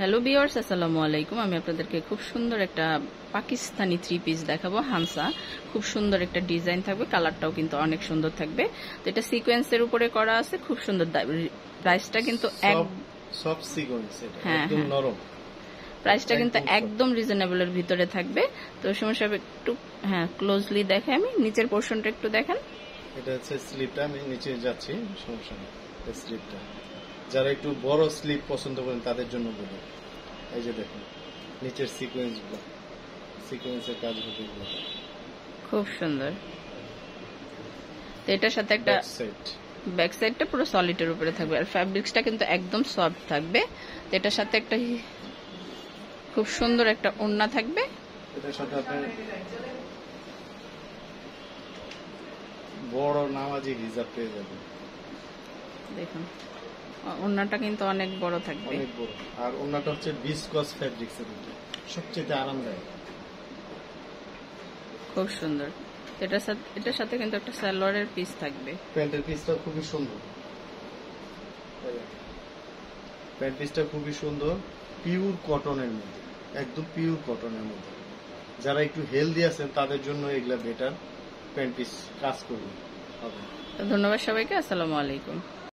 Hello viewers, আসসালামু আলাইকুম। আমি আপনাদেরকে খুব সুন্দর একটা পাকিস্তানি থ্রি পিস দেখাবো। হামসা, খুব সুন্দর একটা ডিজাইন থাকবে, কালারটাও কিন্তু অনেক সুন্দর থাকবে। তো এটা সিকোয়েন্সের উপরে করা আছে, খুব সুন্দর। প্রাইসটা কিন্তু সব সিকোয়েন্স, এটা হ্যাঁ একদম নরম। প্রাইসটা কিন্তু একদম রিজনেবলের ভিতরে থাকবে। তো সমস্যা একটু ক্লোজলি দেখে, আমি নিচের পোর্শনটা একটু দেখেন। এটা হচ্ছে স্লিপটা, আমি নিচে যাচ্ছি, সমস্যা নেই। স্লিপটা যারা একটু বড় স্লিপ পছন্দ করেন তাদের জন্য বলি। এই যে দেখুন নিচের সিকোয়েন্সগুলো, সিকোয়েন্সের কাজ হবে এগুলো, খুব সুন্দর। তো এটার সাথে একটা ব্যাক সাইডটা পুরো সলিডের উপরে থাকবে, আর ফ্যাব্রিক্সটা কিন্তু একদম সফট থাকবে। তো এটার সাথে একটা খুব সুন্দর একটা ওড়না থাকবে। এটার সাথে আপনি বড় নামাজি হিজাব পেয়ে যাবেন। দেখুন ওড়নাটা কিন্তু অনেক বড় থাকবে, অনেক বড়। আর ওড়নাটা হচ্ছে ভিসকস ফ্যাব্রিক্সের, এটা সবচেয়ে আরামদায়ক, খুব সুন্দর। এটার সাথে কিন্তু একটা সালোয়ারের পিস থাকবে। প্যান্টের পিসটা খুবই সুন্দর, প্যান্ট পিসটা খুবই সুন্দর, পিওর কটনের মধ্যে, একদম পিওর কটনের মধ্যে। যারা একটু হেলদি আছেন তাদের জন্য এগুলা বেটার, প্যান্ট পিস কাজ করবে। ধন্যবাদ সবাইকে, আসসালামু আলাইকুম।